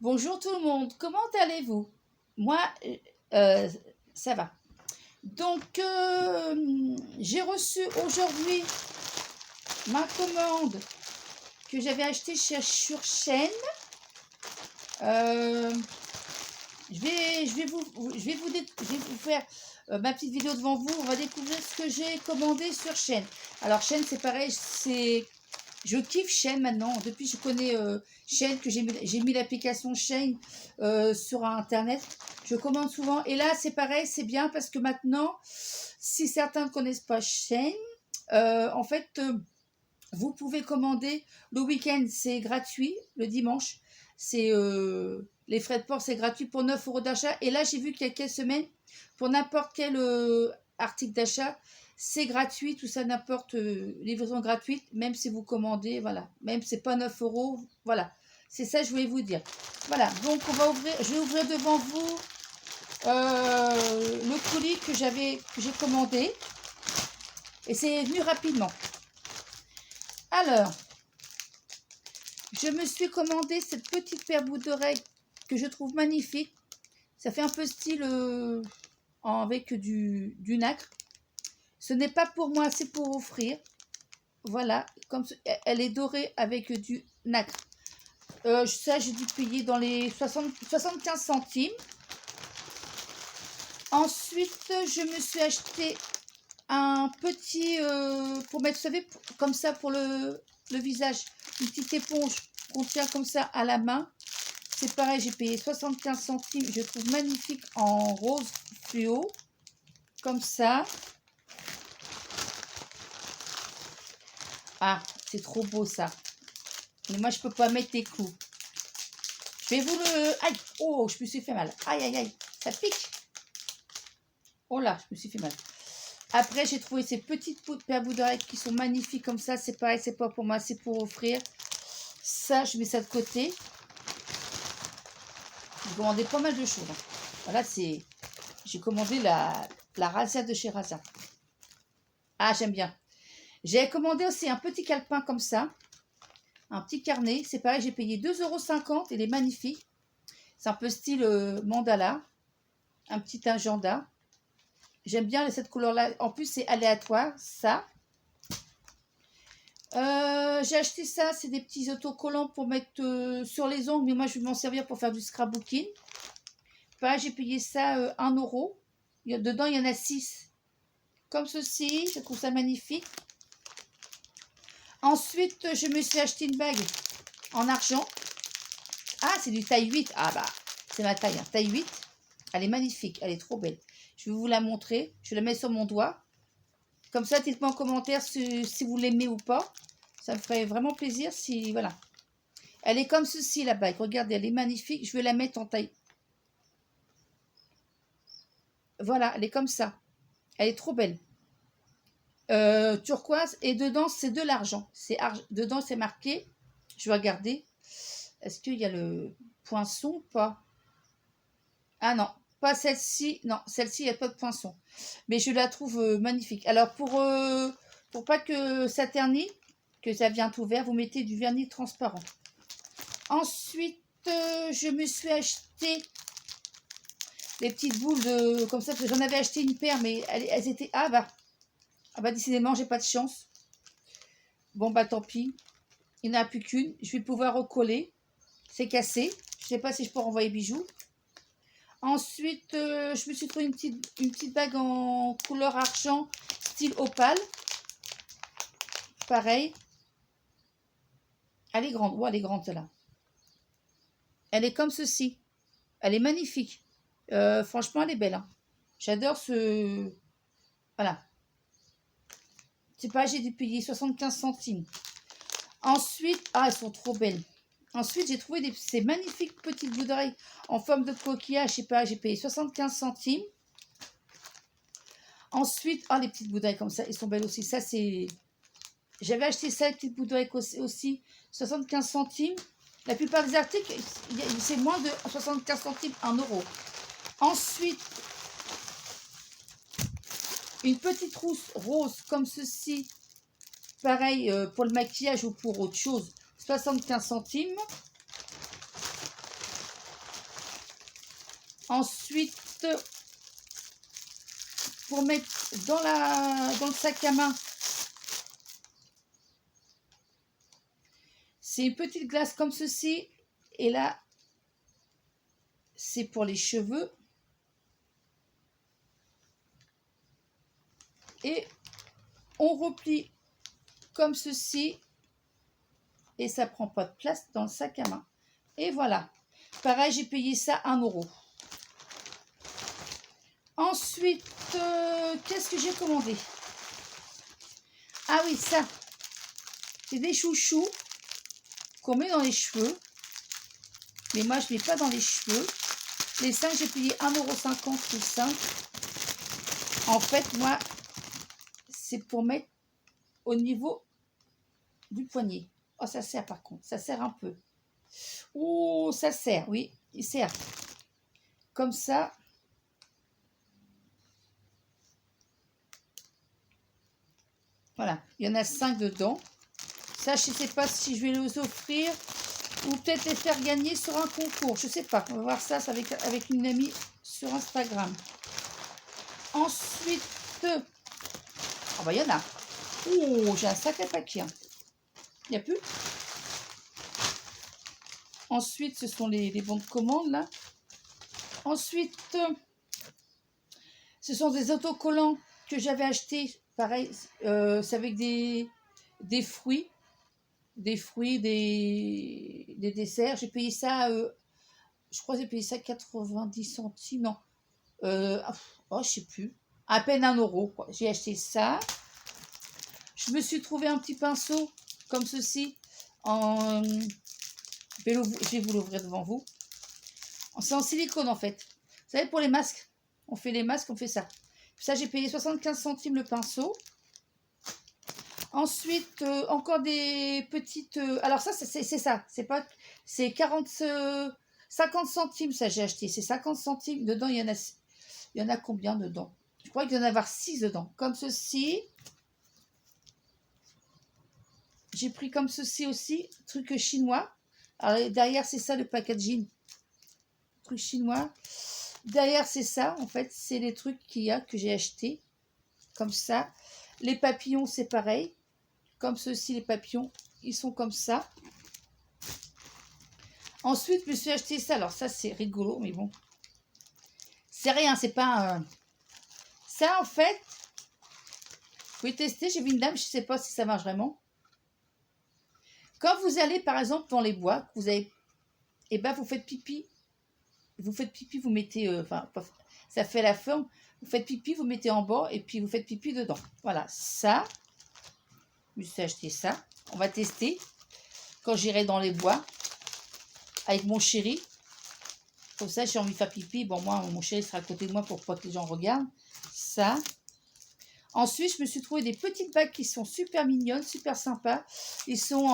Bonjour tout le monde, comment allez-vous? Moi, euh, ça va. Donc, j'ai reçu aujourd'hui ma commande que j'avais achetée sur Shein. Euh, je vais vous faire ma petite vidéo devant vous. On va découvrir ce que j'ai commandé sur Shein. Alors, Shein, c'est pareil, je kiffe Shein maintenant. Depuis je connais Shein, que j'ai mis l'application Shein sur Internet. Je commande souvent. Et là, c'est pareil, c'est bien parce que maintenant, si certains ne connaissent pas Shein, en fait, vous pouvez commander le week-end, c'est gratuit. Le dimanche, c'est les frais de port, c'est gratuit pour 9 euros d'achat. Et là, j'ai vu qu'il y a quelques semaines, pour n'importe quel article d'achat, c'est gratuit, tout ça, n'importe livraison gratuite, même si vous commandez, voilà, même si c'est pas 9 euros, voilà. C'est ça que je voulais vous dire. Voilà, donc je vais ouvrir devant vous le colis que j'ai commandé. Et c'est venu rapidement. Alors, je me suis commandé cette petite paire boucle d'oreille que je trouve magnifique. Ça fait un peu style avec du nacre. Ce n'est pas pour moi, c'est pour offrir. Voilà, comme elle est dorée avec du nacre. Ça, j'ai dû payer dans les 75 centimes. Ensuite, je me suis acheté un petit, pour mettre, vous savez, comme ça pour le visage, une petite éponge qu'on tient comme ça à la main. C'est pareil, j'ai payé 75 centimes. Je trouve magnifique en rose fluo, comme ça. Ah, c'est trop beau ça. Mais moi, je peux pas mettre des clous. Je vais vous le... Aïe, oh, je me suis fait mal. Aïe, aïe, aïe, ça pique. Oh là, je me suis fait mal. Après, j'ai trouvé ces petites paires d'oreilles qui sont magnifiques comme ça. C'est pareil, c'est pas pour moi, c'est pour offrir. Ça, je mets ça de côté. J'ai commandé pas mal de choses. Voilà, c'est... J'ai commandé la Razzia de chez Razzia. Ah, j'aime bien. J'ai commandé aussi un petit calepin comme ça. Un petit carnet. C'est pareil, j'ai payé 2,50 €. Il est magnifique. C'est un peu style mandala. Un petit agenda. J'aime bien cette couleur-là. En plus, c'est aléatoire, ça. J'ai acheté ça. C'est des petits autocollants pour mettre sur les ongles. Mais moi, je vais m'en servir pour faire du scrapbooking. Pareil, j'ai payé ça 1 €. Dedans, il y en a 6. Comme ceci. Je trouve ça magnifique. Ensuite, je me suis acheté une bague en argent. Ah, c'est du taille 8. Ah bah, c'est ma taille, hein. Taille 8. Elle est magnifique. Elle est trop belle. Je vais vous la montrer. Je la mets sur mon doigt. Comme ça, dites-moi en commentaire si vous l'aimez ou pas. Ça me ferait vraiment plaisir si... Voilà. Elle est comme ceci, la bague. Regardez, elle est magnifique. Je vais la mettre en taille. Voilà, elle est comme ça. Elle est trop belle. Turquoise. Et dedans, c'est de l'argent. Dedans, c'est marqué. Je vais regarder. Est-ce qu'il y a le poinçon ou pas? Ah non, pas celle-ci. Non, celle-ci, il n'y a pas de poinçon. Mais je la trouve magnifique. Alors, pour pas que ça ternit, que ça vient tout vert, vous mettez du vernis transparent. Ensuite, je me suis acheté les petites boules comme ça, parce que j'en avais acheté une paire, mais elles étaient... Ah bah décidément, j'ai pas de chance. Bon, bah tant pis. Il n'y en a plus qu'une. Je vais pouvoir recoller. C'est cassé. Je sais pas si je peux renvoyer bijoux. Ensuite, je me suis trouvé une petite bague en couleur argent, style opale. Pareil. Elle est grande. Oh, elle est grande, celle-là. Elle est comme ceci. Elle est magnifique. Franchement, elle est belle, hein. J'adore ce... Voilà. C'est pas, j'ai dû payer 75 centimes. Ensuite, ah, elles sont trop belles. Ensuite, j'ai trouvé ces magnifiques petites boucles d'oreilles en forme de coquillage. Je sais pas, j'ai payé 75 centimes. Ensuite, ah, les petites boucles d'oreilles comme ça, elles sont belles aussi. Ça, c'est... J'avais acheté ça, les petites boucles d'oreilles aussi, 75 centimes. La plupart des articles, c'est moins de 75 centimes, 1 €. Ensuite, une petite trousse rose comme ceci. Pareil pour le maquillage ou pour autre chose, 75 centimes. Ensuite, pour mettre dans le sac à main, c'est une petite glace comme ceci. Et là, c'est pour les cheveux. Et on replie comme ceci. Et ça prend pas de place dans le sac à main. Et voilà. Pareil, j'ai payé ça 1 €. Ensuite, qu'est-ce que j'ai commandé? Ah oui, ça. C'est des chouchous qu'on met dans les cheveux. Mais moi, je ne mets pas dans les cheveux. Les 5, j'ai payé 1,50 € les 5. En fait, moi, c'est pour mettre au niveau du poignet. Oh, ça sert par contre. Ça sert un peu. Oh, ça sert, oui. Il sert. Comme ça. Voilà. Il y en a 5 dedans. Ça, je ne sais pas si je vais les offrir ou peut-être les faire gagner sur un concours. Je ne sais pas. On va voir ça avec une amie sur Instagram. Ensuite, oh bah il y en a. Oh, j'ai un sacré paquet. Hein. Il n'y a plus. Ensuite, ce sont les bons de commande là. Ensuite, ce sont des autocollants que j'avais achetés. Pareil, c'est avec des fruits. Des fruits, des desserts. J'ai payé ça, je crois que j'ai payé ça 90 centimes. Non, oh, je sais plus. À peine 1 €. J'ai acheté ça. Je me suis trouvé un petit pinceau comme ceci. Je vais vous l'ouvrir devant vous. C'est en silicone en fait. Vous savez, pour les masques, on fait les masques, on fait ça. Ça, j'ai payé 75 centimes le pinceau. Ensuite, encore des petites... alors ça, c'est ça. C'est 50 centimes, ça, j'ai acheté. C'est 50 centimes. Dedans, il y en a combien dedans? Je crois qu'il y en a 6 dedans. Comme ceci. J'ai pris comme ceci aussi. Truc chinois. Alors, derrière, c'est ça, le packaging. Truc chinois. Derrière, c'est ça. En fait, c'est les trucs qu'il y a que j'ai acheté. Comme ça. Les papillons, c'est pareil. Comme ceci, les papillons, ils sont comme ça. Ensuite, je me suis acheté ça. Alors ça, c'est rigolo, mais bon. C'est rien, c'est pas... Ça, en fait, vous pouvez tester. J'ai vu une dame, je ne sais pas si ça marche vraiment. Quand vous allez, par exemple, dans les bois, vous avez... Eh ben, vous faites pipi. Vous faites pipi, vous mettez... Enfin, ça fait la forme. Vous faites pipi, vous mettez en bas, et puis vous faites pipi dedans. Voilà, ça... Je me suis acheté ça. On va tester quand j'irai dans les bois avec mon chéri. Comme ça, j'ai envie de faire pipi. Bon, moi, mon chéri sera à côté de moi pour pas que les gens regardent. Ça. Ensuite, je me suis trouvé des petites bagues qui sont super mignonnes, super sympas. Ils sont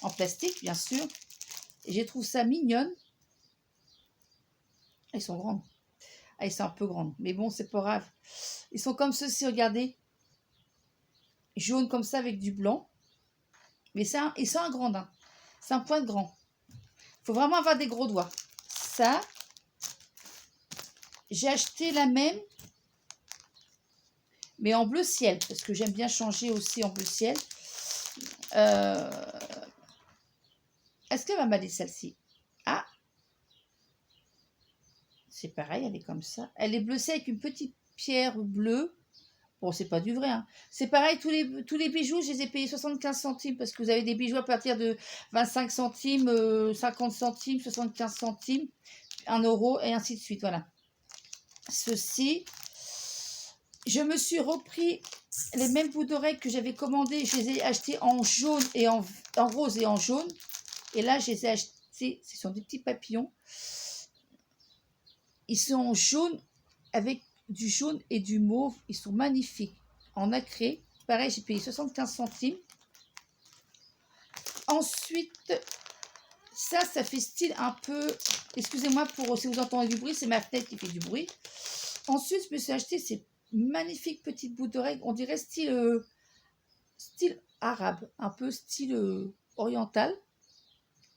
en plastique, bien sûr. Et je trouve ça mignonne. Elles sont grandes. Ah, elles sont un peu grandes. Mais bon, c'est pas grave. Ils sont comme ceci, regardez. Jaune comme ça avec du blanc. Mais ils sont un grand. Hein. C'est un point de grand. Il faut vraiment avoir des gros doigts. Ça, j'ai acheté la même, mais en bleu ciel, parce que j'aime bien changer aussi en bleu ciel. Est-ce qu'elle va m'aller celle-ci? Ah, c'est pareil, elle est comme ça. Elle est bleu ciel avec une petite pierre bleue. Bon, c'est pas du vrai. Hein. C'est pareil, tous les bijoux, je les ai payés 75 centimes parce que vous avez des bijoux à partir de 25 centimes, 50 centimes, 75 centimes, 1 € et ainsi de suite. Voilà. Ceci, je me suis repris les mêmes bouts d'oreilles que j'avais commandés. Je les ai achetés en jaune et en rose et en jaune. Et là, je les ai achetés. Ce sont des petits papillons. Ils sont en jaune avec du jaune et du mauve. Ils sont magnifiques. En nacré. Pareil, j'ai payé 75 centimes. Ensuite, ça fait style un peu... Excusez-moi pour si vous entendez du bruit, c'est ma fenêtre qui fait du bruit. Ensuite, je me suis acheté ces magnifiques petites bouts d'oreilles. On dirait style arabe, un peu style oriental.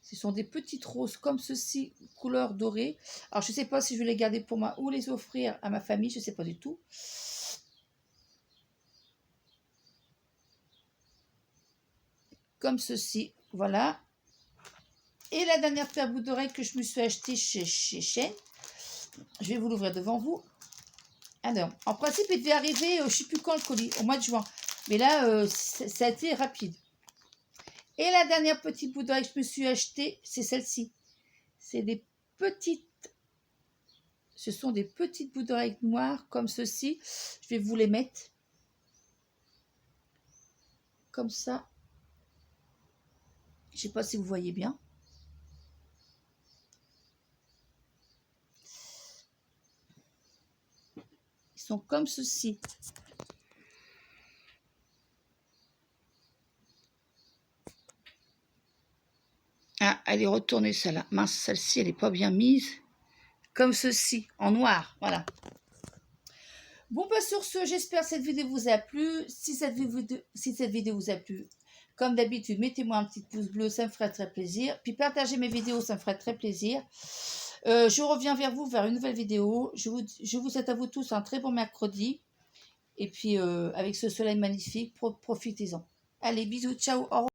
Ce sont des petites roses comme ceci, couleur dorée. Alors, je ne sais pas si je vais les garder pour moi ou les offrir à ma famille. Je ne sais pas du tout. Comme ceci, voilà. Et la dernière paire de boucles d'oreilles que je me suis achetée chez Shein. Je vais vous l'ouvrir devant vous. Alors, en principe, il devait arriver, je ne sais plus quand le colis, au mois de juin. Mais là, ça a été rapide. Et la dernière petite boucle d'oreille que je me suis achetée, c'est celle-ci. C'est des petites... Ce sont des petites boucles d'oreilles noires comme ceci. Je vais vous les mettre. Comme ça. Je ne sais pas si vous voyez bien. Ils sont comme ceci. Ah, elle est retournée celle-là. Mince, celle-ci, elle n'est pas bien mise. Comme ceci, en noir. Voilà. Bon, bah sur ce, j'espère que cette vidéo vous a plu. Si cette vidéo vous a plu, comme d'habitude, mettez-moi un petit pouce bleu, ça me ferait très plaisir. Puis partagez mes vidéos, ça me ferait très plaisir. Je reviens vers vous, vers une nouvelle vidéo. Je vous souhaite à vous tous un très bon mercredi. Et puis, avec ce soleil magnifique, profitez-en. Allez, bisous, ciao, au revoir.